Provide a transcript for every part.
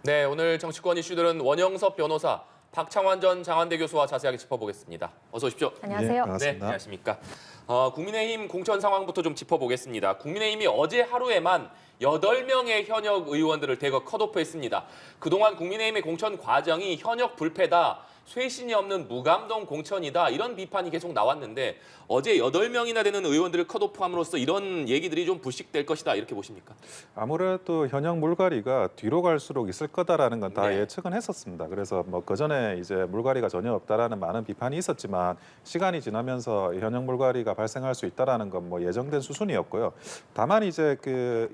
네, 오늘 정치권 이슈들은 원영섭 변호사, 박창환 전 장안대 교수와 자세하게 짚어보겠습니다. 어서 오십시오. 안녕하세요. 네, 반갑습니다. 안녕하십니까. 국민의힘 공천 상황부터 좀 짚어보겠습니다. 국민의힘이 어제 하루에만 8명의 현역 의원들을 대거 컷오프했습니다. 그동안 국민의힘의 공천 과정이 현역 불패다, 쇄신이 없는 무감동 공천이다 이런 비판이 계속 나왔는데 어제 8명이나 되는 의원들을 컷오프함으로써 이런 얘기들이 좀 불식될 것이다 이렇게 보십니까? 아무래도 현역 물갈이가 뒤로 갈수록 있을 거다라는 건 다 네. 예측은 했었습니다. 그래서 뭐 그전에 이제 물갈이가 전혀 없다라는 많은 비판이 있었지만 시간이 지나면서 현역 물갈이가 발생할 수 있다라는 건 뭐 예정된 수순이었고요. 다만 이제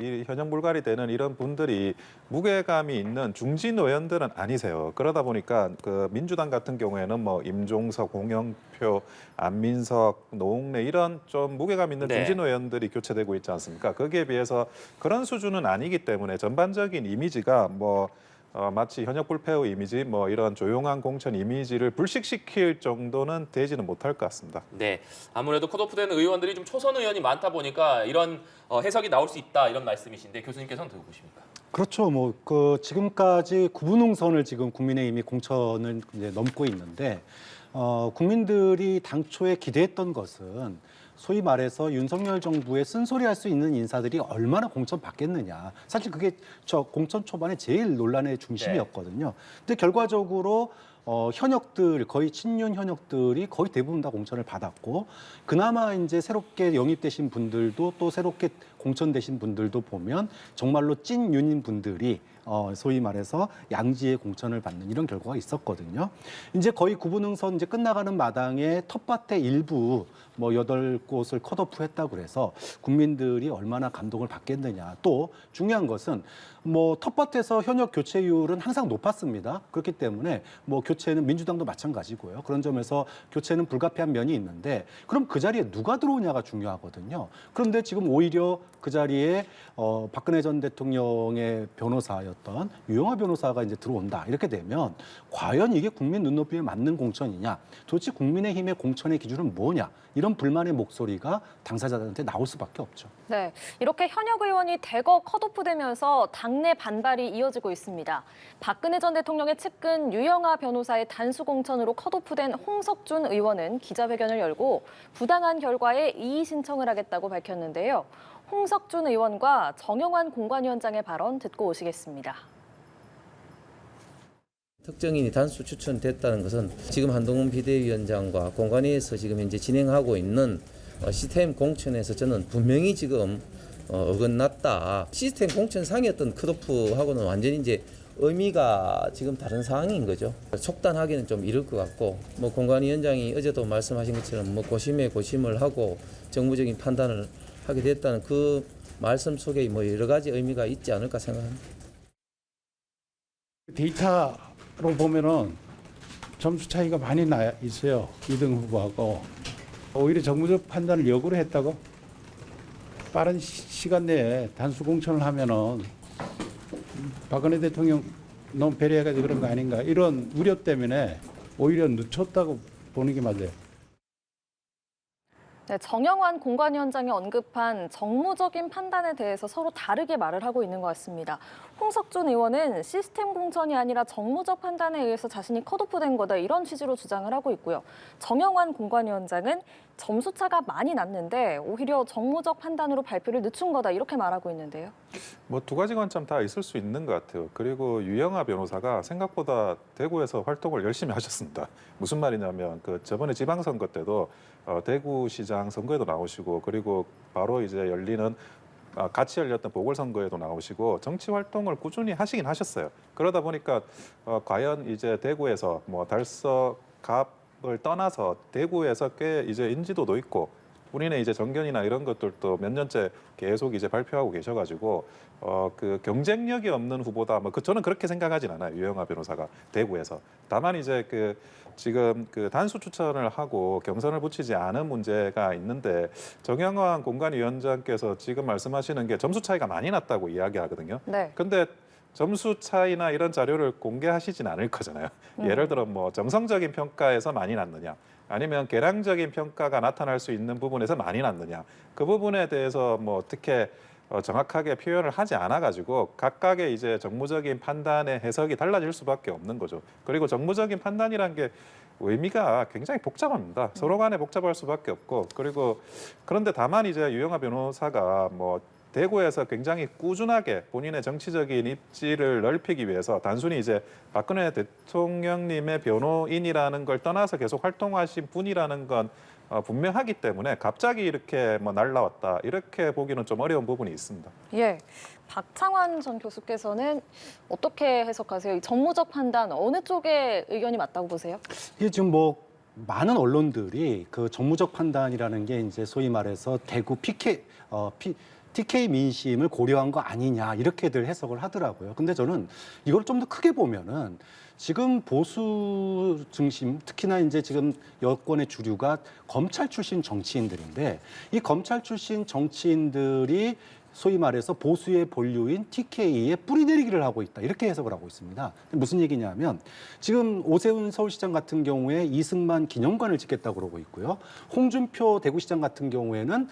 이 현역 물갈이 되는 이런 분들이 무게감이 있는 중진 의원들은 아니세요. 그러다 보니까 그 민주당 같은 경우에는 뭐 임종석, 홍영표, 안민석, 노웅래 이런 좀 무게감 있는 네. 중진 의원들이 교체되고 있지 않습니까? 거기에 비해서 그런 수준은 아니기 때문에 전반적인 이미지가 마치 현역 불패의 이미지, 뭐 이런 조용한 공천 이미지를 불식시킬 정도는 되지는 못할 것 같습니다. 네, 아무래도 컷오프된 의원들이 좀 초선 의원이 많다 보니까 이런 해석이 나올 수 있다 이런 말씀이신데 교수님께서는 어떻게 보십니까? 그렇죠. 지금까지 구분홍선을 지금 국민의힘이 공천을 이제 넘고 있는데 국민들이 당초에 기대했던 것은 소위 말해서 윤석열 정부에 쓴소리할 수 있는 인사들이 얼마나 공천 받겠느냐. 사실 그게 저 공천 초반에 제일 논란의 중심이었거든요. 근데 결과적으로 현역들 거의 친윤 현역들이 거의 대부분 다 공천을 받았고 그나마 이제 새롭게 영입되신 분들도 또 새롭게 공천되신 분들도 보면 정말로 찐 윤인 분들이 소위 말해서 양지의 공천을 받는 이런 결과가 있었거든요. 이제 거의 구분응선 이제 끝나가는 마당에 텃밭의 일부 8곳을 컷오프했다고 그래서 국민들이 얼마나 감동을 받겠느냐. 또 중요한 것은 텃밭에서 현역 교체율은 항상 높았습니다. 그렇기 때문에 교체는 민주당도 마찬가지고요. 그런 점에서 교체는 불가피한 면이 있는데 그럼 그 자리에 누가 들어오냐가 중요하거든요. 그런데 지금 오히려 그 자리에 박근혜 전 대통령의 변호사였던 유영하 변호사가 이제 들어온다. 이렇게 되면 과연 이게 국민 눈높이에 맞는 공천이냐? 도대체 국민의힘의 공천의 기준은 뭐냐? 이런 불만의 목소리가 당사자들한테 나올 수밖에 없죠. 네, 이렇게 현역 의원이 대거 컷오프되면서 당내 반발이 이어지고 있습니다. 박근혜 전 대통령의 측근 유영하 변호사의 단수 공천으로 컷오프된 홍석준 의원은 기자회견을 열고 부당한 결과에 이의 신청을 하겠다고 밝혔는데요. 홍석준 의원과 정영환 공관위원장의 발언 듣고 오시겠습니다. 특정인이 단수 추천됐다는 것은 지금 한동훈 비대위원장과 공관위에서 지금 현재 진행하고 있는 시스템 공천에서 저는 분명히 지금 어긋났다. 시스템 공천상이었던 컷오프하고는 완전히 이제 의미가 지금 다른 상황인 거죠. 속단하기는 좀 이를 것 같고 공관위원장이 어제도 말씀하신 것처럼 고심에 고심을 하고 정무적인 판단을 하게 됐다는 그 말씀 속에 여러 가지 의미가 있지 않을까 생각합니다. 데이터로 보면은 점수 차이가 많이 나 있어요. 2등 후보하고. 오히려 정무적 판단을 역으로 했다고? 빠른 시간 내에 단수 공천을 하면은 박근혜 대통령 너무 배려해가지고 그런 거 아닌가. 이런 우려 때문에 오히려 늦췄다고 보는 게 맞아요. 네, 정영환 공관위원장이 언급한 정무적인 판단에 대해서 서로 다르게 말을 하고 있는 것 같습니다. 홍석준 의원은 시스템 공천이 아니라 정무적 판단에 의해서 자신이 컷오프된 거다 이런 취지로 주장을 하고 있고요. 정영환 공관위원장은 점수차가 많이 났는데 오히려 정무적 판단으로 발표를 늦춘 거다 이렇게 말하고 있는데요. 두 가지 관점 다 있을 수 있는 것 같아요. 그리고 유영하 변호사가 생각보다 대구에서 활동을 열심히 하셨습니다. 무슨 말이냐면 저번에 지방선거 때도 대구시장 선거에도 나오시고 그리고 바로 이제 같이 열렸던 보궐선거에도 나오시고 정치 활동을 꾸준히 하시긴 하셨어요. 그러다 보니까 과연 이제 대구에서 달서갑을 떠나서 대구에서 꽤 이제 인지도도 있고 본인의 이제 정견이나 이런 것들도 몇 년째 계속 이제 발표하고 계셔가지고 경쟁력이 없는 후보다 저는 그렇게 생각하진 않아요. 유영하 변호사가 대구에서. 다만 이제 지금 단수 추천을 하고 경선을 붙이지 않은 문제가 있는데 정영환 공관위원장께서 지금 말씀하시는 게 점수 차이가 많이 났다고 이야기하거든요. 네. 근데 점수 차이나 이런 자료를 공개하시진 않을 거잖아요. 예를 들어 정성적인 평가에서 많이 났느냐 아니면 개량적인 평가가 나타날 수 있는 부분에서 많이 났느냐 그 부분에 대해서 어떻게 정확하게 표현을 하지 않아가지고 각각의 이제 정무적인 판단의 해석이 달라질 수밖에 없는 거죠. 그리고 정무적인 판단이란 게 의미가 굉장히 복잡합니다. 서로 간에 복잡할 수밖에 없고, 그리고 그런데 다만 이제 유영하 변호사가 뭐 대구에서 굉장히 꾸준하게 본인의 정치적인 입지를 넓히기 위해서 단순히 이제 박근혜 대통령님의 변호인이라는 걸 떠나서 계속 활동하신 분이라는 건 분명하기 때문에 갑자기 이렇게 뭐 날라왔다 이렇게 보기는 좀 어려운 부분이 있습니다. 예, 박창환 전 교수께서는 어떻게 해석하세요? 이 정무적 판단 어느 쪽의 의견이 맞다고 보세요? 이게 지금 뭐 많은 언론들이 그 정무적 판단이라는 게 이제 소위 말해서 대구 TK 민심을 고려한 거 아니냐 이렇게들 해석을 하더라고요. 근데 저는 이걸 좀 더 크게 보면은 지금 보수 중심, 특히나 이제 지금 여권의 주류가 검찰 출신 정치인들인데 이 검찰 출신 정치인들이 소위 말해서 보수의 본류인 TK에 뿌리내리기를 하고 있다. 이렇게 해석을 하고 있습니다. 무슨 얘기냐면 지금 오세훈 서울시장 같은 경우에 이승만 기념관을 짓겠다고 그러고 있고요. 홍준표 대구시장 같은 경우에는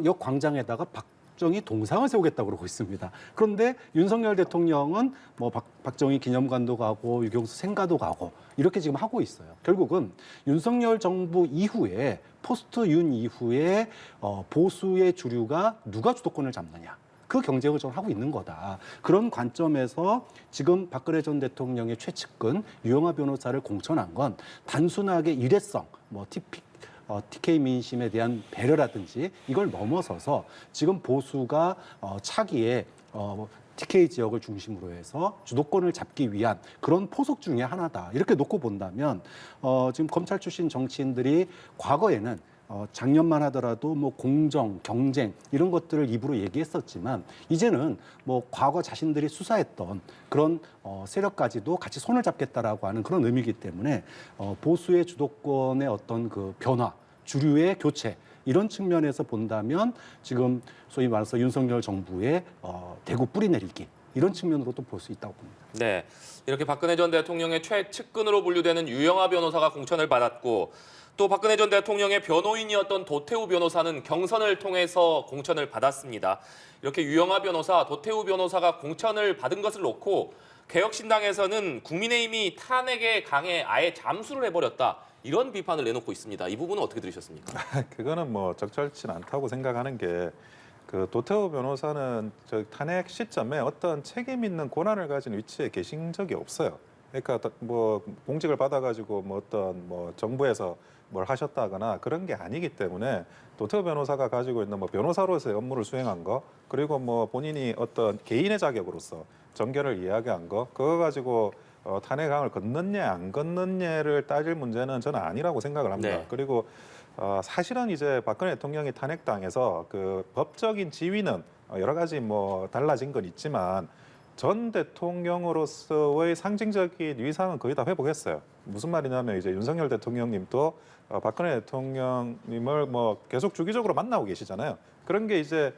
역 광장에다가 박정희 동상을 세우겠다고 그러고 있습니다. 그런데 윤석열 대통령은 뭐 박정희 기념관도 가고 유경수 생가도 가고 이렇게 지금 하고 있어요. 결국은 윤석열 정부 이후에 포스트 윤 이후에 보수의 주류가 누가 주도권을 잡느냐. 그 경쟁을 좀 하고 있는 거다. 그런 관점에서 지금 박근혜 전 대통령의 최측근 유영하 변호사를 공천한 건 단순하게 일회성, 뭐 TK 민심에 대한 배려라든지 이걸 넘어서서 지금 보수가 차기에 TK 지역을 중심으로 해서 주도권을 잡기 위한 그런 포석 중에 하나다. 이렇게 놓고 본다면 지금 검찰 출신 정치인들이 과거에는 작년만 하더라도 뭐 공정, 경쟁 이런 것들을 입으로 얘기했었지만 이제는 뭐 과거 자신들이 수사했던 그런 세력까지도 같이 손을 잡겠다라고 하는 그런 의미이기 때문에 보수의 주도권의 어떤 그 변화, 주류의 교체 이런 측면에서 본다면 지금 소위 말해서 윤석열 정부의 대구 뿌리내리기 이런 측면으로도 볼 수 있다고 봅니다. 네, 이렇게 박근혜 전 대통령의 최측근으로 분류되는 유영하 변호사가 공천을 받았고 또 박근혜 전 대통령의 변호인이었던 도태우 변호사는 경선을 통해서 공천을 받았습니다. 이렇게 유영하 변호사, 도태우 변호사가 공천을 받은 것을 놓고 개혁신당에서는 국민의힘이 탄핵의 강에 아예 잠수를 해버렸다. 이런 비판을 내놓고 있습니다. 이 부분은 어떻게 들으셨습니까? 그거는 뭐 적절치 않다고 생각하는 게 그 도태우 변호사는 저 탄핵 시점에 어떤 책임 있는 권한을 가진 위치에 계신 적이 없어요. 그러니까 뭐 공직을 받아가지고 뭐 어떤 뭐 정부에서 뭘 하셨다거나 그런 게 아니기 때문에 도태우 변호사가 가지고 있는 뭐 변호사로서의 업무를 수행한 거 그리고 뭐 본인이 어떤 개인의 자격으로서 정결을 이야기한 거 그거 가지고 탄핵강을 걷느냐 안 걷느냐를 따질 문제는 저는 아니라고 생각을 합니다. 네. 그리고 사실은 이제 박근혜 대통령이 탄핵당해서 그 법적인 지위는 여러 가지 뭐 달라진 건 있지만 전 대통령으로서의 상징적인 위상은 거의 다 회복했어요. 무슨 말이냐면 이제 윤석열 대통령님도 박근혜 대통령님을 뭐 계속 주기적으로 만나고 계시잖아요. 그런 게 이제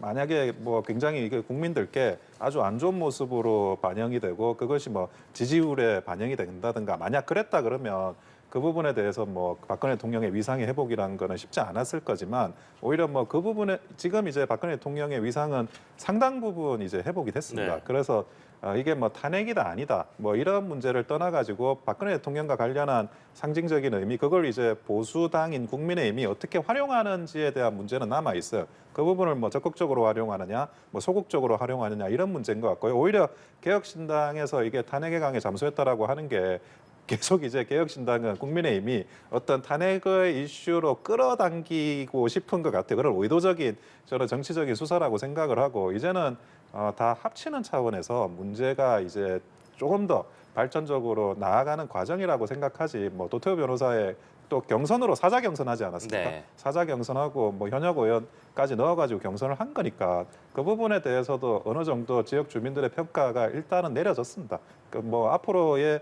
만약에 뭐 굉장히 국민들께 아주 안 좋은 모습으로 반영이 되고 그것이 뭐 지지율에 반영이 된다든가 만약 그랬다 그러면 그 부분에 대해서 뭐 박근혜 대통령의 위상의 회복이라는 거는 쉽지 않았을 거지만 오히려 뭐 그 부분에 지금 이제 박근혜 대통령의 위상은 상당 부분 이제 회복이 됐습니다. 네. 그래서 이게 뭐 탄핵이다 아니다 뭐 이런 문제를 떠나가지고 박근혜 대통령과 관련한 상징적인 의미 그걸 이제 보수당인 국민의힘이 어떻게 활용하는지에 대한 문제는 남아 있어요. 그 부분을 뭐 적극적으로 활용하느냐 뭐 소극적으로 활용하느냐 이런 문제인 것 같고요. 오히려 개혁신당에서 이게 탄핵의 강에 잠수했다라고 하는 게 계속 이제 개혁신당은 국민의힘이 어떤 탄핵의 이슈로 끌어당기고 싶은 것 같아요. 그런 의도적인 저는 정치적인 수사라고 생각을 하고 이제는 다 합치는 차원에서 문제가 이제 조금 더 발전적으로 나아가는 과정이라고 생각하지 뭐 도태우 변호사의 또 경선으로 사자 경선하지 않았습니까? 네. 사자 경선하고 뭐 현역 의원까지 넣어가지고 경선을 한 거니까 그 부분에 대해서도 어느 정도 지역 주민들의 평가가 일단은 내려졌습니다. 그 뭐 앞으로의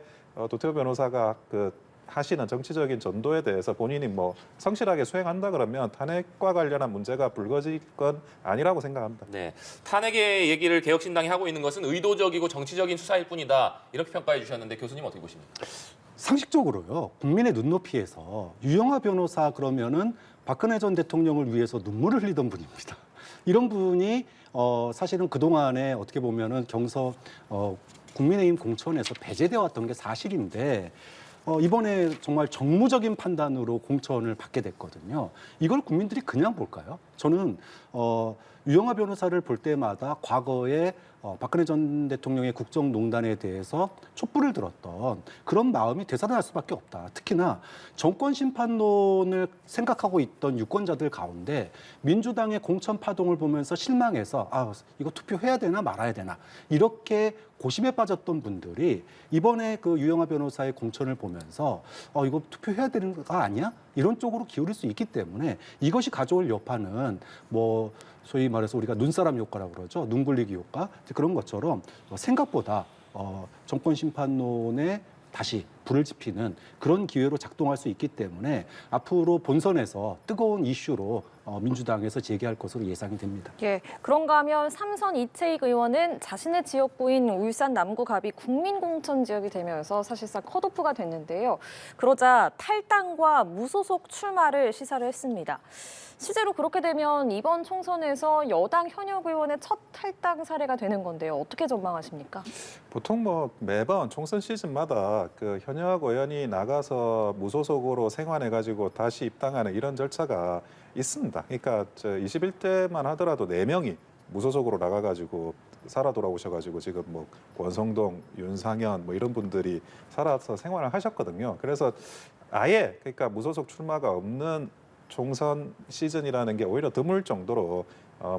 도태우 변호사가 그 하시는 정치적인 전도에 대해서 본인이 뭐 성실하게 수행한다 그러면 탄핵과 관련한 문제가 불거질 건 아니라고 생각합니다. 네, 탄핵의 얘기를 개혁신당이 하고 있는 것은 의도적이고 정치적인 수사일 뿐이다. 이렇게 평가해 주셨는데 교수님 어떻게 보십니까? 상식적으로요. 국민의 눈높이에서 유영하 변호사 그러면은 박근혜 전 대통령을 위해서 눈물을 흘리던 분입니다. 이런 분이 사실은 그동안에 어떻게 보면은 국민의힘 공천에서 배제되어 왔던 게 사실인데 이번에 정말 정무적인 판단으로 공천을 받게 됐거든요. 이걸 국민들이 그냥 볼까요? 저는 유영하 변호사를 볼 때마다 과거에 박근혜 전 대통령의 국정농단에 대해서 촛불을 들었던 그런 마음이 되살아날 수밖에 없다. 특히나 정권 심판론을 생각하고 있던 유권자들 가운데 민주당의 공천 파동을 보면서 실망해서 이거 투표해야 되나 말아야 되나 이렇게 고심에 빠졌던 분들이 이번에 그 유영하 변호사의 공천을 보면서 이거 투표해야 되는 거 아니야? 이런 쪽으로 기울일 수 있기 때문에 이것이 가져올 여파는 뭐 소위 말해서 우리가 눈사람 효과라고 그러죠. 눈 굴리기 효과. 그런 것처럼 생각보다 정권 심판론에 다시 불을 지피는 그런 기회로 작동할 수 있기 때문에 앞으로 본선에서 뜨거운 이슈로 민주당에서 제기할 것으로 예상이 됩니다. 예, 그런가 하면 삼선 이채익 의원은 자신의 지역구인 울산 남구갑이 국민공천 지역이 되면서 사실상 컷오프가 됐는데요. 그러자 탈당과 무소속 출마를 시사를 했습니다. 실제로 그렇게 되면 이번 총선에서 여당 현역 의원의 첫 탈당 사례가 되는 건데요. 어떻게 전망하십니까? 보통 뭐 매번 총선 시즌마다 그 현역 의원이 나가서 무소속으로 생환해가지고 다시 입당하는 이런 절차가 있습니다. 그러니까 21대만 하더라도 4명이 무소속으로 나가가지고 살아 돌아오셔가지고 지금 뭐 권성동, 윤상현 뭐 이런 분들이 살아서 생활을 하셨거든요. 그래서 아예 그러니까 무소속 출마가 없는 총선 시즌이라는 게 오히려 드물 정도로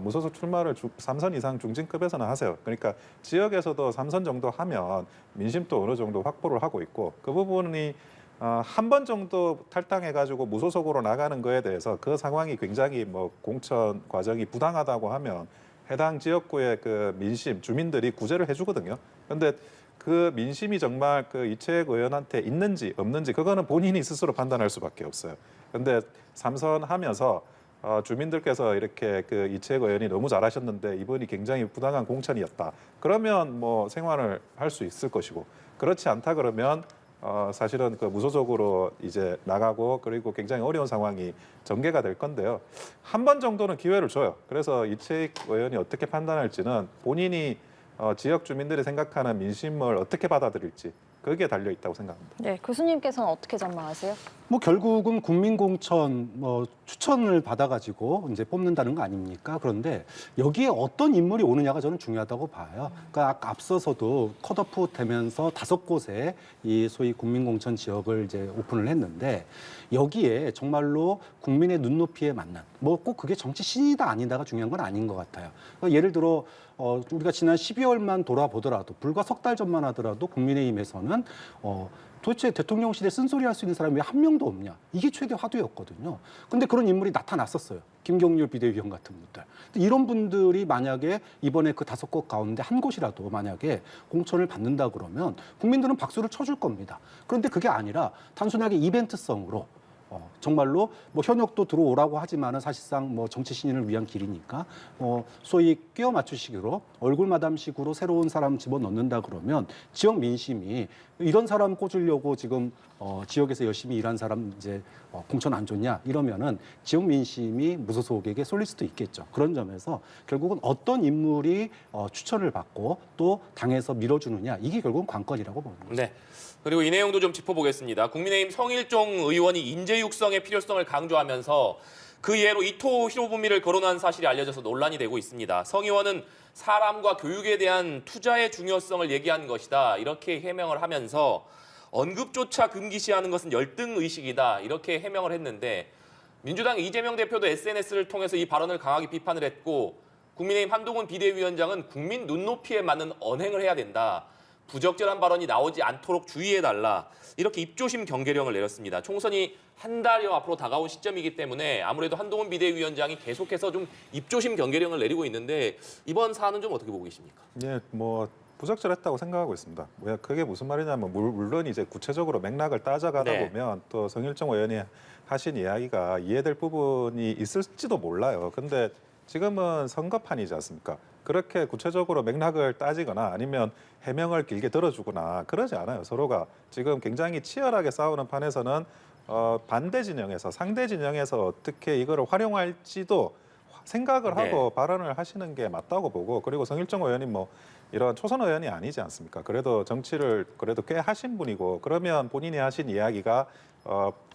무소속 출마를 3선 이상 중진급에서는 하세요. 그러니까 지역에서도 3선 정도 하면 민심도 어느 정도 확보를 하고 있고 그 부분이 한 번 정도 탈당해가지고 무소속으로 나가는 거에 대해서 그 상황이 굉장히 뭐 공천 과정이 부당하다고 하면 해당 지역구의 그 민심 주민들이 구제를 해주거든요. 그런데 그 민심이 정말 그 이채익 의원한테 있는지 없는지 그거는 본인이 스스로 판단할 수밖에 없어요. 그런데 3선 하면서 주민들께서 이렇게 그 이채익 의원이 너무 잘하셨는데 이번이 굉장히 부당한 공천이었다. 그러면 뭐 생활을 할 수 있을 것이고 그렇지 않다 그러면 사실은 그 무소속으로 이제 나가고 그리고 굉장히 어려운 상황이 전개가 될 건데요. 한 번 정도는 기회를 줘요. 그래서 이채익 의원이 어떻게 판단할지는 본인이 지역 주민들이 생각하는 민심을 어떻게 받아들일지 거기에 달려 있다고 생각합니다. 네, 교수님께서는 어떻게 전망하세요? 뭐 결국은 국민공천 추천을 받아가지고 이제 뽑는다는 거 아닙니까? 그런데 여기에 어떤 인물이 오느냐가 저는 중요하다고 봐요. 그러니까 아까 앞서서도 컷오프 되면서 5곳에 이 소위 국민공천 지역을 이제 오픈을 했는데 여기에 정말로 국민의 눈높이에 맞는 뭐 꼭 그게 정치 신이다 아니다가 중요한 건 아닌 것 같아요. 그러니까 예를 들어 우리가 지난 12월만 돌아보더라도 불과 석 달 전만 하더라도 국민의힘에서는 도대체 대통령실에 쓴소리 할 수 있는 사람이 한 명도 없냐. 이게 최대 화두였거든요. 근데 그런 인물이 나타났었어요. 김경률 비대위원 같은 분들. 이런 분들이 만약에 이번에 그 5곳 가운데 한 곳이라도 만약에 공천을 받는다 그러면 국민들은 박수를 쳐줄 겁니다. 그런데 그게 아니라 단순하게 이벤트성으로 정말로 뭐 현역도 들어오라고 하지만은 사실상 뭐 정치 신인을 위한 길이니까 소위 끼워 맞추식으로 얼굴 마담식으로 새로운 사람 집어넣는다 그러면 지역 민심이 이런 사람 꽂으려고 지금 지역에서 열심히 일한 사람 이제 공천 안 줬냐 이러면은 지역 민심이 무소속에게 쏠릴 수도 있겠죠. 그런 점에서 결국은 어떤 인물이 추천을 받고 또 당에서 밀어주느냐 이게 결국은 관건이라고 보는 거죠. 네. 그리고 이 내용도 좀 짚어보겠습니다. 국민의힘 성일종 의원이 인재 육성의 필요성을 강조하면서 그 예로 이토 히로부미를 거론한 사실이 알려져서 논란이 되고 있습니다. 성 의원은 사람과 교육에 대한 투자의 중요성을 얘기한 것이다. 이렇게 해명을 하면서 언급조차 금기시하는 것은 열등의식이다. 이렇게 해명을 했는데 민주당 이재명 대표도 SNS를 통해서 이 발언을 강하게 비판을 했고 국민의힘 한동훈 비대위원장은 국민 눈높이에 맞는 언행을 해야 된다. 부적절한 발언이 나오지 않도록 주의해달라. 이렇게 입조심 경계령을 내렸습니다. 총선이 한 달여 앞으로 다가온 시점이기 때문에 아무래도 한동훈 비대위원장이 계속해서 좀 입조심 경계령을 내리고 있는데 이번 사안은 좀 어떻게 보고 계십니까? 예, 뭐 부적절했다고 생각하고 있습니다. 왜 그게 무슨 말이냐면 물론 이제 구체적으로 맥락을 따져가다 네. 보면 또 성일종 의원이 하신 이야기가 이해될 부분이 있을지도 몰라요. 근데 지금은 선거판이지 않습니까? 그렇게 구체적으로 맥락을 따지거나 아니면 해명을 길게 들어주거나 그러지 않아요. 서로가 지금 굉장히 치열하게 싸우는 판에서는 반대 진영에서 상대 진영에서 어떻게 이거를 활용할지도 생각을 네. 하고 발언을 하시는 게 맞다고 보고, 그리고 성일정 의원이 뭐 이런 초선 의원이 아니지 않습니까? 그래도 정치를 그래도 꽤 하신 분이고, 그러면 본인이 하신 이야기가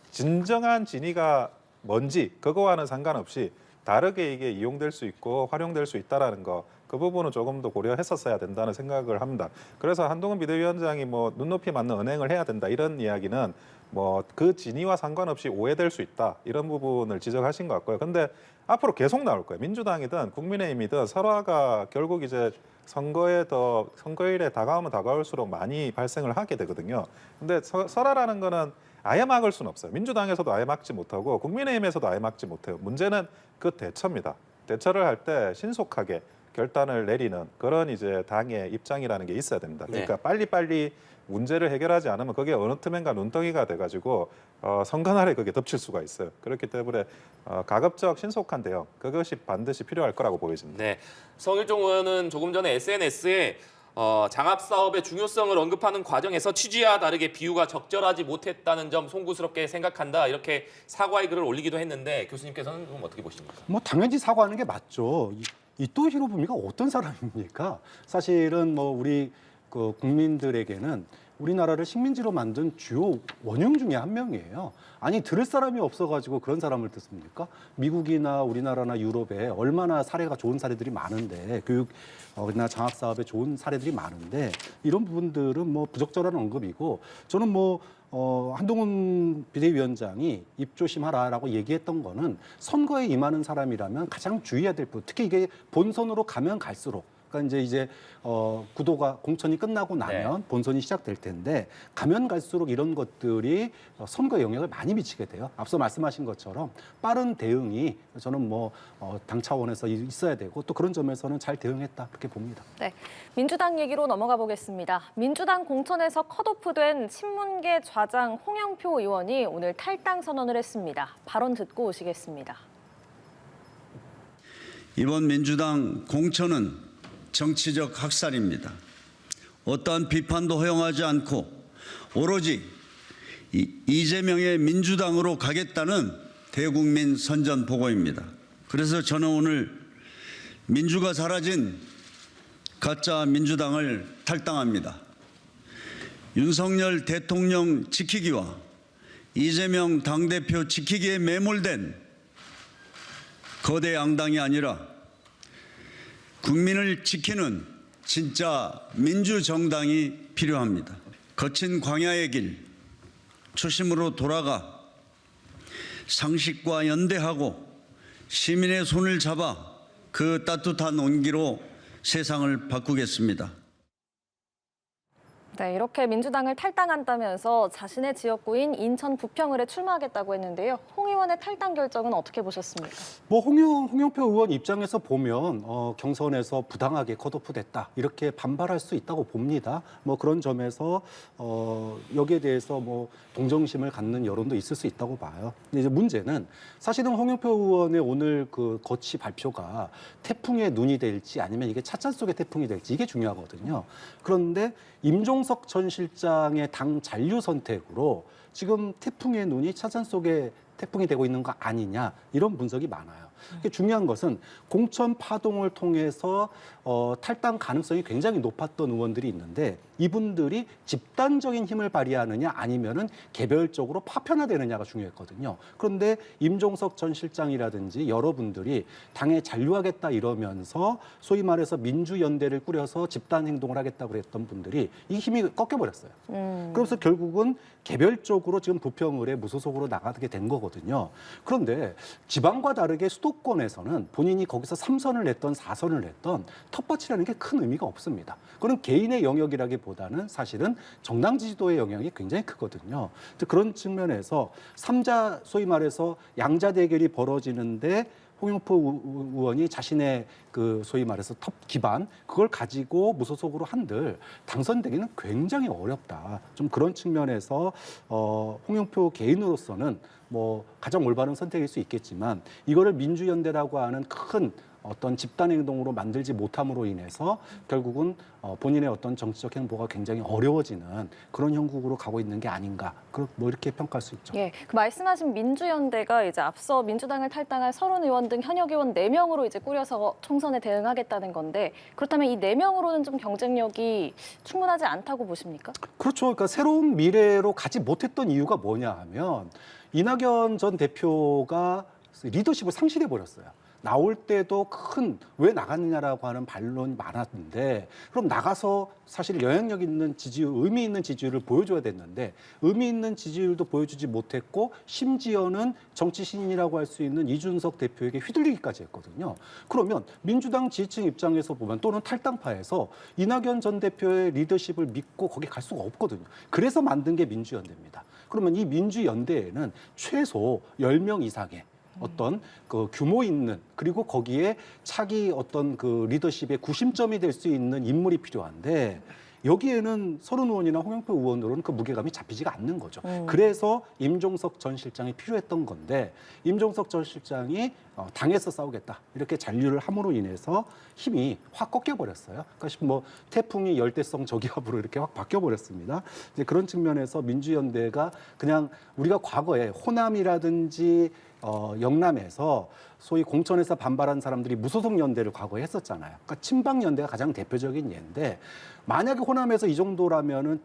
진정한 진위가 뭔지 그거와는 상관없이 다르게 이게 이용될 수 있고 활용될 수 있다라는 거, 그 부분은 조금 더 고려했었어야 된다는 생각을 합니다. 그래서 한동훈 비대위원장이 뭐 눈높이 맞는 언행을 해야 된다 이런 이야기는 뭐 그 진위와 상관없이 오해될 수 있다 이런 부분을 지적하신 것 같고요. 근데 앞으로 계속 나올 거예요. 민주당이든 국민의힘이든 설화가 결국 이제 선거일에 다가오면 다가올수록 많이 발생을 하게 되거든요. 근데 설화라는 거는 아예 막을 수는 없어요. 민주당에서도 아예 막지 못하고 국민의힘에서도 아예 막지 못해요. 문제는 그 대처입니다. 대처를 할 때 신속하게 결단을 내리는 그런 이제 당의 입장이라는 게 있어야 됩니다. 그러니까 빨리빨리 문제를 해결하지 않으면 그게 어느 틈엔가 눈덩이가 돼가지고 선거 날에 그게 덮칠 수가 있어요. 그렇기 때문에 가급적 신속한 대응 그것이 반드시 필요할 거라고 보여집니다. 네, 성일종 의원은 조금 전에 SNS에 장합 사업의 중요성을 언급하는 과정에서 취지와 다르게 비유가 적절하지 못했다는 점 송구스럽게 생각한다 이렇게 사과의 글을 올리기도 했는데 교수님께서는 그럼 어떻게 보십니까? 뭐 당연히 사과하는 게 맞죠. 이토 히로부미가 어떤 사람입니까? 사실은 뭐 우리 그 국민들에게는 우리나라를 식민지로 만든 주요 원흉 중에 한 명이에요. 아니 들을 사람이 없어가지고 그런 사람을 듣습니까? 미국이나 우리나라나 유럽에 얼마나 사례가 좋은 사례들이 많은데 교육이나 장학 사업에 좋은 사례들이 많은데 이런 부분들은 뭐 부적절한 언급이고 저는 뭐 한동훈 비대위원장이 입조심하라라고 얘기했던 거는 선거에 임하는 사람이라면 가장 주의해야 될 부분, 특히 이게 본선으로 가면 갈수록. 그러니까 이제 구도가 공천이 끝나고 나면 본선이 시작될 텐데 가면 갈수록 이런 것들이 선거에 영향을 많이 미치게 돼요. 앞서 말씀하신 것처럼 빠른 대응이 저는 뭐 당 차원에서 있어야 되고 또 그런 점에서는 잘 대응했다 그렇게 봅니다. 네, 민주당 얘기로 넘어가 보겠습니다. 민주당 공천에서 컷오프된 친문계 좌장 홍영표 의원이 오늘 탈당 선언을 했습니다. 발언 듣고 오시겠습니다. 이번 민주당 공천은 정치적 학살입니다. 어떠한 비판도 허용하지 않고 오로지 이재명의 민주당으로 가겠다는 대국민 선전포고입니다. 그래서 저는 오늘 민주가 사라진 가짜 민주당을 탈당합니다. 윤석열 대통령 지키기와 이재명 당대표 지키기에 매몰된 거대 양당이 아니라 국민을 지키는 진짜 민주정당이 필요합니다. 거친 광야의 길, 초심으로 돌아가 상식과 연대하고 시민의 손을 잡아 그 따뜻한 온기로 세상을 바꾸겠습니다. 네, 이렇게 민주당을 탈당한다면서 자신의 지역구인 인천 부평을에 출마하겠다고 했는데요. 홍 의원의 탈당 결정은 어떻게 보셨습니까? 뭐 홍영표 의원 입장에서 보면 경선에서 부당하게 컷오프됐다 이렇게 반발할 수 있다고 봅니다. 뭐 그런 점에서 여기에 대해서 뭐 동정심을 갖는 여론도 있을 수 있다고 봐요. 근데 이제 문제는 사실은 홍영표 의원의 오늘 그 거취 발표가 태풍의 눈이 될지 아니면 이게 찻잔 속의 태풍이 될지 이게 중요하거든요. 그런데 임종석 전 실장의 당 잔류 선택으로 지금 태풍의 눈이 찻잔 속에 태풍이 되고 있는 거 아니냐 이런 분석이 많아요. 중요한 것은 공천 파동을 통해서 탈당 가능성이 굉장히 높았던 의원들이 있는데 이분들이 집단적인 힘을 발휘하느냐 아니면은 개별적으로 파편화되느냐가 중요했거든요. 그런데 임종석 전 실장이라든지 여러분들이 당에 잔류하겠다 이러면서 소위 말해서 민주연대를 꾸려서 집단 행동을 하겠다고 그랬던 분들이 이 힘이 꺾여버렸어요. 그래서 결국은 개별적으로 지금 부평을에 무소속으로 나가게 된 거거든요. 그런데 지방과 다르게 수도권에서는 본인이 거기서 3선을 냈던 4선을 냈던 텃밭이라는 게 큰 의미가 없습니다. 그건 개인의 영역이라기보다는 사실은 정당 지지도의 영향이 굉장히 크거든요. 그런 측면에서 삼자 소위 말해서 양자 대결이 벌어지는데 홍영표 의원이 자신의 그 소위 말해서 톱 기반 그걸 가지고 무소속으로 한들 당선되기는 굉장히 어렵다. 좀 그런 측면에서 홍영표 개인으로서는 뭐 가장 올바른 선택일 수 있겠지만 이거를 민주연대라고 하는 큰 어떤 집단 행동으로 만들지 못함으로 인해서 결국은 본인의 어떤 정치적 행보가 굉장히 어려워지는 그런 형국으로 가고 있는 게 아닌가, 뭐 이렇게 평가할 수 있죠. 예, 그 말씀하신 민주연대가 이제 앞서 민주당을 탈당할 서른 의원 등 현역 의원 4명으로 이제 꾸려서 총선에 대응하겠다는 건데, 그렇다면 이 4명으로는 좀 경쟁력이 충분하지 않다고 보십니까? 그렇죠. 그러니까 새로운 미래로 가지 못했던 이유가 뭐냐 하면 이낙연 전 대표가 리더십을 상실해 버렸어요. 나올 때도 왜 나갔느냐라고 하는 반론이 많았는데, 그럼 나가서 사실 영향력 있는 지지율, 의미 있는 지지율을 보여줘야 됐는데 의미 있는 지지율도 보여주지 못했고, 심지어는 정치 신인이라고 할 수 있는 이준석 대표에게 휘둘리기까지 했거든요. 그러면 민주당 지지층 입장에서 보면, 또는 탈당파에서 이낙연 전 대표의 리더십을 믿고 거기 갈 수가 없거든요. 그래서 만든 게 민주연대입니다. 그러면 이 민주연대에는 최소 10명 이상의 어떤 그 규모 있는, 그리고 거기에 차기 어떤 그 리더십의 구심점이 될 수 있는 인물이 필요한데, 여기에는 서른 의원이나 홍영표 의원으로는 그 무게감이 잡히지가 않는 거죠. 그래서 임종석 전 실장이 필요했던 건데, 임종석 전 실장이 당에서 싸우겠다 이렇게 잔류를 함으로 인해서 힘이 확 꺾여 버렸어요. 그러니까 뭐 태풍이 열대성 저기압으로 이렇게 확 바뀌어 버렸습니다. 이제 그런 측면에서 민주연대가 그냥 우리가 과거에 호남이라든지 영남에서 소위 공천에서 반발한 사람들이 무소속 연대를 과거에 했었잖아요. 그러니까 친박 연대가 가장 대표적인 예인데, 만약에 호남에서 이 정도라면은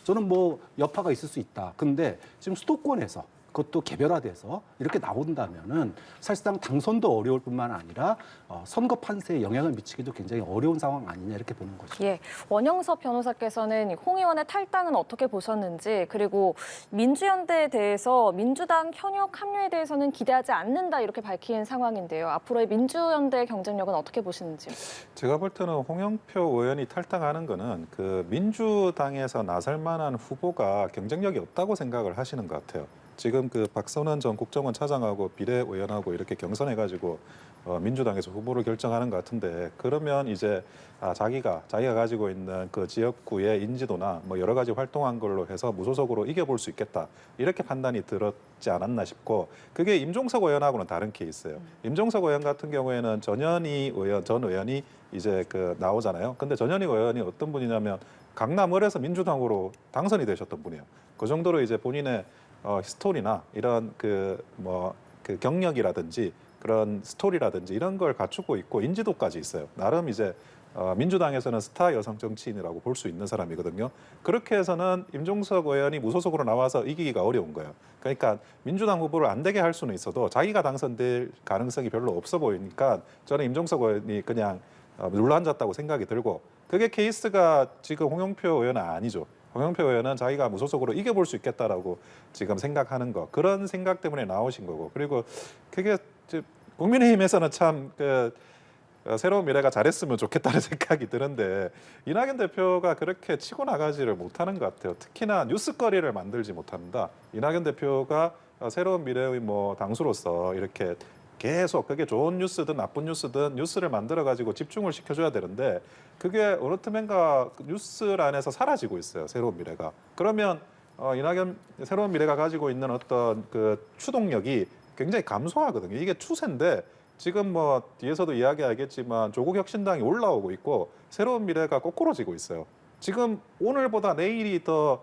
저는 뭐 여파가 있을 수 있다. 근데 지금 수도권에서 그것도 개별화돼서 이렇게 나온다면은 사실상 당선도 어려울 뿐만 아니라 선거 판세에 영향을 미치기도 굉장히 어려운 상황 아니냐, 이렇게 보는 거죠. 예, 원영섭 변호사께서는 홍 의원의 탈당은 어떻게 보셨는지, 그리고 민주연대에 대해서 민주당 현역 합류에 대해서는 기대하지 않는다 이렇게 밝힌 상황인데요. 앞으로의 민주연대의 경쟁력은 어떻게 보시는지요? 제가 볼 때는 홍영표 의원이 탈당하는 거는 그 민주당에서 나설 만한 후보가 경쟁력이 없다고 생각을 하시는 것 같아요. 지금 그 박선원 전 국정원 차장하고 비례의원하고 이렇게 경선해가지고 민주당에서 후보를 결정하는 것 같은데, 그러면 이제 자기가 가지고 있는 그 지역구의 인지도나 뭐 여러 가지 활동한 걸로 해서 무소속으로 이겨볼 수 있겠다, 이렇게 판단이 들었지 않았나 싶고, 그게 임종석 의원하고는 다른 케이스예요. 임종석 의원 같은 경우에는 전현희 의원 전 의원이 이제 그 나오잖아요. 근데 전현희 의원이 어떤 분이냐면 강남을에서 민주당으로 당선이 되셨던 분이에요. 그 정도로 이제 본인의 스토리나 이런 그 경력이라든지 그런 스토리라든지 이런 걸 갖추고 있고 인지도까지 있어요. 나름 이제 민주당에서는 스타 여성 정치인이라고 볼 수 있는 사람이거든요. 그렇게 해서는 임종석 의원이 무소속으로 나와서 이기기가 어려운 거예요. 그러니까 민주당 후보를 안 되게 할 수는 있어도 자기가 당선될 가능성이 별로 없어 보이니까 저는 임종석 의원이 그냥 눌러앉았다고 생각이 들고, 그게 케이스가 지금 홍영표 의원은 아니죠. 홍영표 의원은 자기가 무소속으로 이겨볼 수 있겠다라고 지금 생각하는 거, 그런 생각 때문에 나오신 거고, 그리고 그게 국민의힘에서는 참 새로운 미래가 잘했으면 좋겠다는 생각이 드는데, 이낙연 대표가 그렇게 치고 나가지를 못하는 것 같아요. 특히나 뉴스거리를 만들지 못한다. 이낙연 대표가 새로운 미래의 뭐 당수로서 이렇게 계속, 그게 좋은 뉴스든 나쁜 뉴스든 뉴스를 만들어가지고 집중을 시켜줘야 되는데, 그게 어느 틈엔가 뉴스란에서 사라지고 있어요, 새로운 미래가. 그러면 이낙연 새로운 미래가 가지고 있는 어떤 그 추동력이 굉장히 감소하거든요. 이게 추세인데, 지금 뭐 뒤에서도 이야기하겠지만 조국 혁신당이 올라오고 있고 새로운 미래가 거꾸로지고 있어요. 지금 오늘보다 내일이 더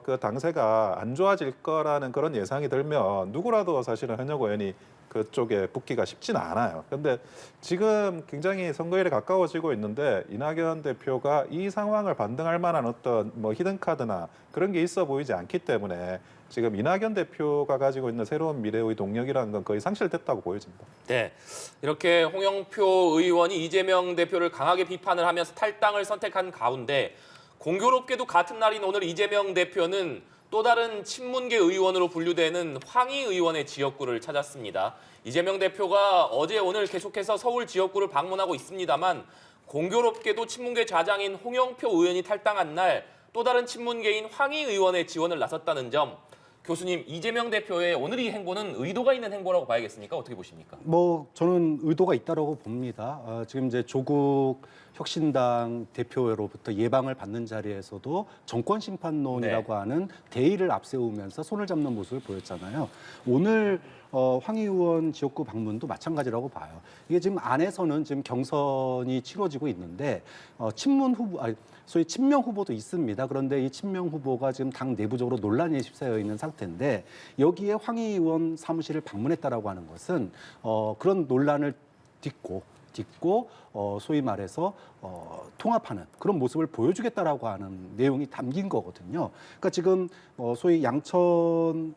그 당세가 안 좋아질 거라는 그런 예상이 들면 누구라도 사실은 현역 의원이 그쪽에 붙기가 쉽지는 않아요. 근데 지금 굉장히 선거일에 가까워지고 있는데, 이낙연 대표가 이 상황을 반등할 만한 어떤 뭐 히든카드나 그런 게 있어 보이지 않기 때문에 지금 이낙연 대표가 가지고 있는 새로운 미래의 동력이라는 건 거의 상실됐다고 보여집니다. 네, 이렇게 홍영표 의원이 이재명 대표를 강하게 비판을 하면서 탈당을 선택한 가운데, 공교롭게도 같은 날인 오늘 이재명 대표는 또 다른 친문계 의원으로 분류되는 황희 의원의 지역구를 찾았습니다. 이재명 대표가 어제 오늘 계속해서 서울 지역구를 방문하고 있습니다만, 공교롭게도 친문계 좌장인 홍영표 의원이 탈당한 날 또 다른 친문계인 황희 의원의 지원을 나섰다는 점, 교수님, 이재명 대표의 오늘 이 행보는 의도가 있는 행보라고 봐야겠습니까? 어떻게 보십니까? 뭐 저는 의도가 있다라고 봅니다. 지금 이제 조국 혁신당 대표로부터 예방을 받는 자리에서도 정권 심판론이라고 네. 하는 대의를 앞세우면서 손을 잡는 모습을 보였잖아요. 오늘 황 의원 지역구 방문도 마찬가지라고 봐요. 이게 지금 안에서는 지금 경선이 치러지고 있는데 친문 후보, 소위 친명 후보도 있습니다. 그런데 이 친명 후보가 지금 당 내부적으로 논란이 휩싸여 있는 상태인데 여기에 황 의원 사무실을 방문했다라고 하는 것은 그런 논란을 딛고 소위 말해서 통합하는 그런 모습을 보여주겠다라고 하는 내용이 담긴 거거든요. 그러니까 지금 소위 양천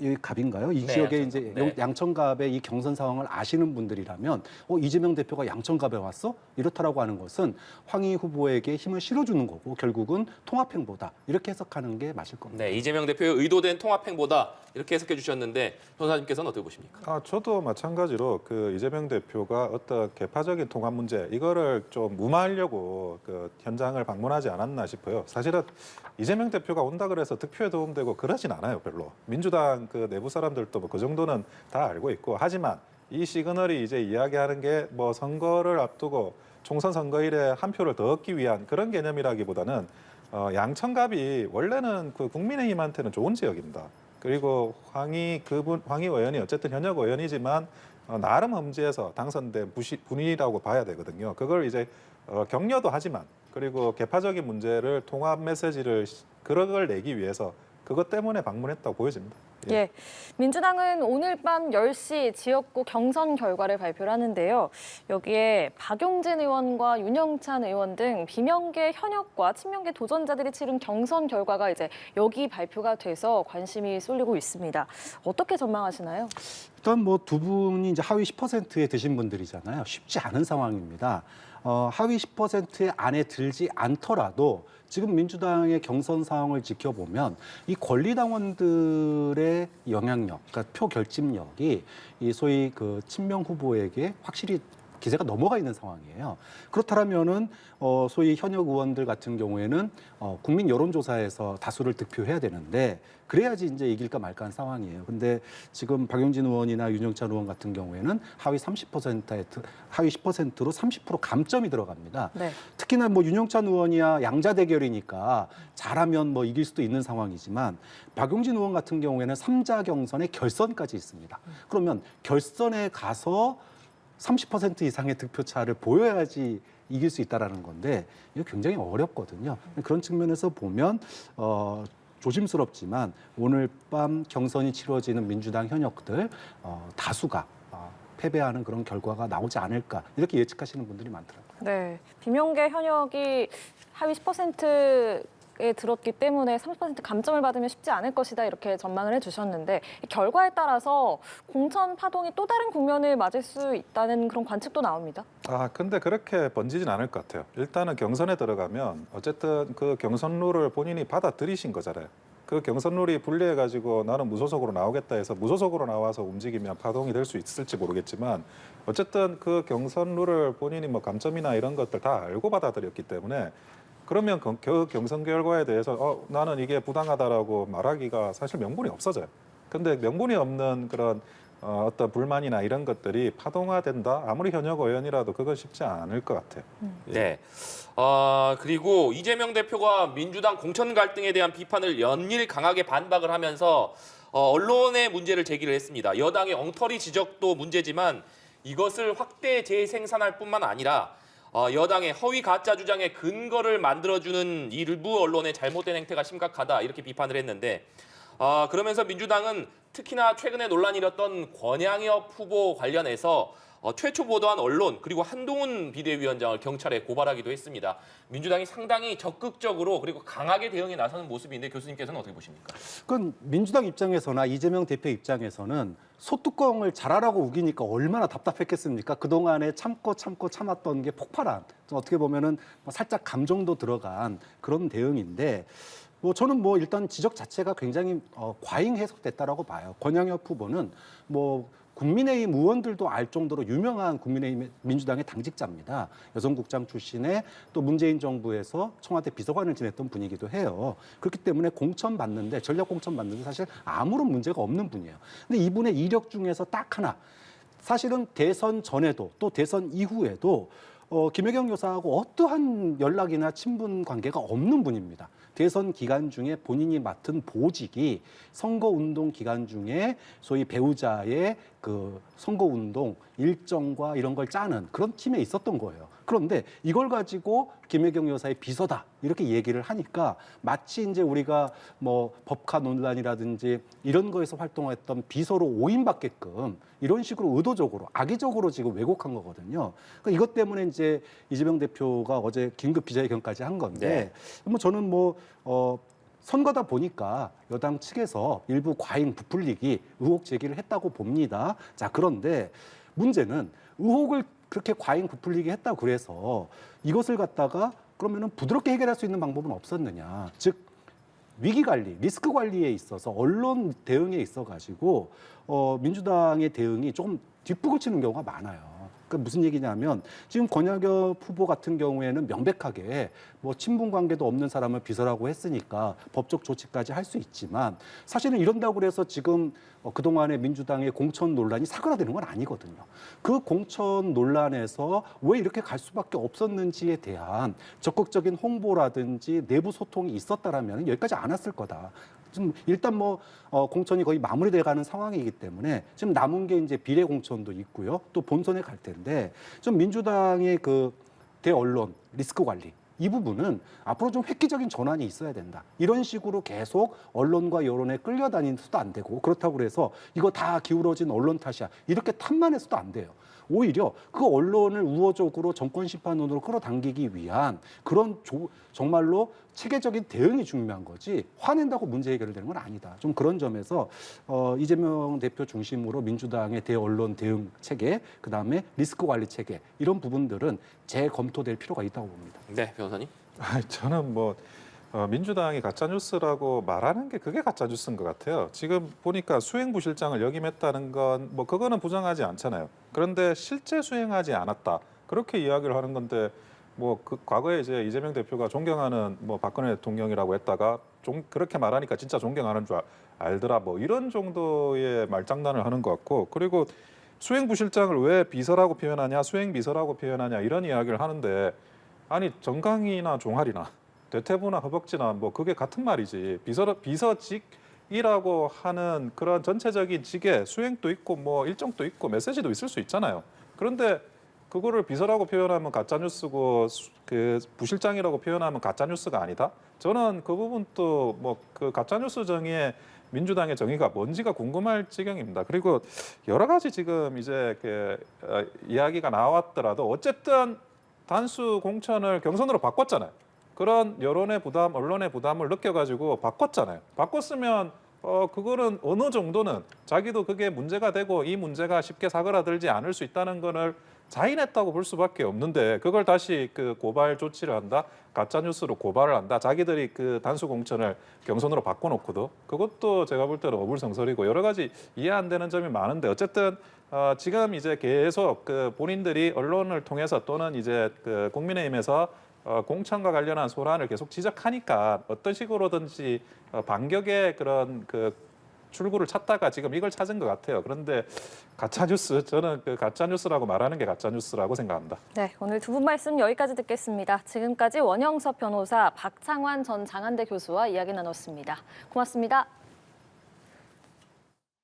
이 갑인가요? 이 네, 지역에 양천갑. 이제 네. 양천갑의 이 경선 상황을 아시는 분들이라면 이재명 대표가 양천갑에 왔어? 이렇다라고 하는 것은 황희 후보에게 힘을 실어주는 거고 결국은 통합행보다 이렇게 해석하는 게 맞을 겁니다. 네, 이재명 대표의 의도된 통합행보다 이렇게 해석해 주셨는데 변호사님께서는 어떻게 보십니까? 저도 마찬가지로 그 이재명 대표가 어떤 개파적인 통합 문제 이거를 좀 무마하려고 그 현장을 방문하지 않았나 싶어요. 사실은 이재명 대표가 온다 그래서 득표에 도움되고 그러진 않아요, 별로. 민주당 그 내부 사람들도 뭐 그 정도는 다 알고 있고 하지만 이 시그널이 이제 이야기하는 게 뭐 선거를 앞두고 총선 선거일에 한 표를 더 얻기 위한 그런 개념이라기보다는 양천갑이 원래는 그 국민의힘한테는 좋은 지역입니다. 그리고 황희 의원이 어쨌든 현역 의원이지만 나름 험지에서 당선된 분이라고 봐야 되거든요. 그걸 이제 격려도 하지만 그리고 개파적인 문제를 통합 메시지를 그런 걸 내기 위해서 그것 때문에 방문했다고 보여집니다. 예. 민주당은 오늘 밤 10시 지역구 경선 결과를 발표를 하는데요. 여기에 박용진 의원과 윤영찬 의원 등 비명계 현역과 친명계 도전자들이 치른 경선 결과가 이제 여기 발표가 돼서 관심이 쏠리고 있습니다. 어떻게 전망하시나요? 일단 뭐 두 분이 이제 하위 10%에 드신 분들이잖아요. 쉽지 않은 상황입니다. 하위 10% 안에 들지 않더라도 지금 민주당의 경선 상황을 지켜보면 이 권리당원들의 영향력, 그러니까 표 결집력이 이 소위 그 친명 후보에게 확실히 기세가 넘어가 있는 상황이에요. 그렇다면은 소위 현역 의원들 같은 경우에는 국민 여론조사에서 다수를 득표해야 되는데 그래야지 이제 이길까 말까 한 상황이에요. 근데 지금 박용진 의원이나 윤영찬 의원 같은 경우에는 하위 30%에 하위 10%로 30% 감점이 들어갑니다. 네. 특히나 뭐 윤영찬 의원이야 양자 대결이니까 잘하면 뭐 이길 수도 있는 상황이지만 박용진 의원 같은 경우에는 3자 경선의 결선까지 있습니다. 그러면 결선에 가서 30% 이상의 득표 차를 보여야지 이길 수 있다라는 건데 이거 굉장히 어렵거든요. 그런 측면에서 보면 조심스럽지만 오늘 밤 경선이 치러지는 민주당 현역들 다수가 패배하는 그런 결과가 나오지 않을까 이렇게 예측하시는 분들이 많더라고요. 네. 비명계 현역이 하위 10%에 들었기 때문에 30% 감점을 받으면 쉽지 않을 것이다 이렇게 전망을 해주셨는데 이 결과에 따라서 공천 파동이 또 다른 국면을 맞을 수 있다는 그런 관측도 나옵니다. 근데 그렇게 번지진 않을 것 같아요. 일단은 경선에 들어가면 어쨌든 그 경선 룰을 본인이 받아들이신 거잖아요. 그 경선 룰이 불리해가지고 나는 무소속으로 나오겠다 해서 무소속으로 나와서 움직이면 파동이 될 수 있을지 모르겠지만 어쨌든 그 경선 룰을 본인이 뭐 감점이나 이런 것들 다 알고 받아들였기 때문에 그러면 그 경선 결과에 대해서 나는 이게 부당하다라고 말하기가 사실 명분이 없어져요. 근데 명분이 없는 그런 어떤 불만이나 이런 것들이 파동화된다. 아무리 현역 의원이라도 그건 쉽지 않을 것 같아요. 네. 그리고 이재명 대표가 민주당 공천 갈등에 대한 비판을 연일 강하게 반박을 하면서 언론의 문제를 제기를 했습니다. 여당의 엉터리 지적도 문제지만 이것을 확대 재생산할 뿐만 아니라 여당의 허위 가짜 주장의 근거를 만들어주는 일부 언론의 잘못된 행태가 심각하다 이렇게 비판을 했는데 그러면서 민주당은 특히나 최근에 논란이 일었던 권양엽 후보 관련해서 최초 보도한 언론 그리고 한동훈 비대위원장을 경찰에 고발하기도 했습니다. 민주당이 상당히 적극적으로 그리고 강하게 대응에 나서는 모습인데 교수님께서는 어떻게 보십니까? 그건 민주당 입장에서나 이재명 대표 입장에서는 소뚜껑을 잘하라고 우기니까 얼마나 답답했겠습니까? 그동안에 참고 참았던 게 폭발한 어떻게 보면은 살짝 감정도 들어간 그런 대응인데 저는 일단 지적 자체가 굉장히 과잉 해석됐다라고 봐요. 권양엽 후보는 국민의힘 의원들도 알 정도로 유명한 국민의힘 민주당의 당직자입니다. 여성국장 출신의 또 문재인 정부에서 청와대 비서관을 지냈던 분이기도 해요. 그렇기 때문에 전략 공천 받는데 사실 아무런 문제가 없는 분이에요. 근데 이분의 이력 중에서 딱 하나, 사실은 대선 전에도 또 대선 이후에도 김혜경 여사하고 어떠한 연락이나 친분 관계가 없는 분입니다. 대선 기간 중에 본인이 맡은 보직이 선거운동 기간 중에 소위 배우자의 그 선거운동 일정과 이런 걸 짜는 그런 팀에 있었던 거예요. 그런데 이걸 가지고 김혜경 여사의 비서다 이렇게 얘기를 하니까 마치 이제 우리가 뭐 법카 논란이라든지 이런 거에서 활동했던 비서로 오인받게끔 이런 식으로 의도적으로 악의적으로 지금 왜곡한 거거든요. 그러니까 이것 때문에 이제 이재명 대표가 어제 긴급 기자회견까지 한 건데 뭐 저는 선거다 보니까 여당 측에서 일부 과잉 부풀리기 의혹 제기를 했다고 봅니다. 자, 그런데 문제는 의혹을 그렇게 과잉 부풀리기 했다고 그래서 이것을 갖다가 그러면은 부드럽게 해결할 수 있는 방법은 없었느냐. 즉 위기 관리, 리스크 관리에 있어서 언론 대응에 있어 가지고 민주당의 대응이 조금 뒷북을 치는 경우가 많아요. 그러니까 무슨 얘기냐면 지금 권혁엽 후보 같은 경우에는 명백하게 뭐 친분 관계도 없는 사람을 비서라고 했으니까 법적 조치까지 할 수 있지만 사실은 이런다고 그래서 지금 그동안의 민주당의 공천 논란이 사그라드는 건 아니거든요. 그 공천 논란에서 왜 이렇게 갈 수밖에 없었는지에 대한 적극적인 홍보라든지 내부 소통이 있었다라면 여기까지 안 왔을 거다. 지금 일단 공천이 거의 마무리돼 가는 상황이기 때문에 지금 남은 게 이제 비례 공천도 있고요. 또 본선에 갈 텐데 좀 민주당의 그 대언론 리스크 관리 이 부분은 앞으로 좀 획기적인 전환이 있어야 된다. 이런 식으로 계속 언론과 여론에 끌려다니서도 안 되고 그렇다고 그래서 이거 다 기울어진 언론 탓이야. 이렇게 탓만 해서도 안 돼요. 오히려 그 언론을 우호적으로 정권 심판론으로 끌어당기기 위한 그런 정말로 체계적인 대응이 중요한 거지 화낸다고 문제 해결되는 건 아니다. 좀 그런 점에서 이재명 대표 중심으로 민주당의 대언론 대응 체계, 그다음에 리스크 관리 체계 이런 부분들은 재검토될 필요가 있다고 봅니다. 네, 변호사님. 저는 민주당이 가짜뉴스라고 말하는 게 그게 가짜뉴스인 것 같아요. 지금 보니까 수행부실장을 역임했다는 건 그거는 부정하지 않잖아요. 그런데 실제 수행하지 않았다. 그렇게 이야기를 하는 건데 그 과거에 이제 이재명 대표가 존경하는 박근혜 대통령이라고 했다가 그렇게 말하니까 진짜 존경하는 줄 알더라. 이런 정도의 말장난을 하는 것 같고 그리고 수행부실장을 왜 비서라고 표현하냐, 수행비서라고 표현하냐 이런 이야기를 하는데 아니 정강이나 종할이나 대퇴부나 허벅지나 그게 같은 말이지. 비서직이라고 하는 그런 전체적인 직에 수행도 있고 일정도 있고 메시지도 있을 수 있잖아요. 그런데 그거를 비서라고 표현하면 가짜뉴스고 그 부실장이라고 표현하면 가짜뉴스가 아니다. 저는 그 부분도 그 가짜뉴스 정의의 민주당의 정의가 뭔지가 궁금할 지경입니다. 그리고 여러 가지 지금 이제 이야기가 나왔더라도 어쨌든 단수 공천을 경선으로 바꿨잖아요. 그런 여론의 부담, 언론의 부담을 느껴가지고 바꿨잖아요. 바꿨으면 그거는 어느 정도는 자기도 그게 문제가 되고 이 문제가 쉽게 사그라들지 않을 수 있다는 거를 자인했다고 볼 수밖에 없는데 그걸 다시 고발 조치를 한다, 가짜 뉴스로 고발을 한다. 자기들이 단수 공천을 경선으로 바꿔놓고도 그것도 제가 볼 때는 어불성설이고 여러 가지 이해 안 되는 점이 많은데 어쨌든 지금 이제 계속 본인들이 언론을 통해서 또는 이제 국민의힘에서 공천과 관련한 소란을 계속 지적하니까 어떤 식으로든지 반격의 그런 출구를 찾다가 지금 이걸 찾은 것 같아요. 그런데 가짜뉴스, 저는 가짜뉴스라고 말하는 게 가짜뉴스라고 생각합니다. 네, 오늘 두 분 말씀 여기까지 듣겠습니다. 지금까지 원영섭 변호사, 박창환 전 장한대 교수와 이야기 나눴습니다. 고맙습니다.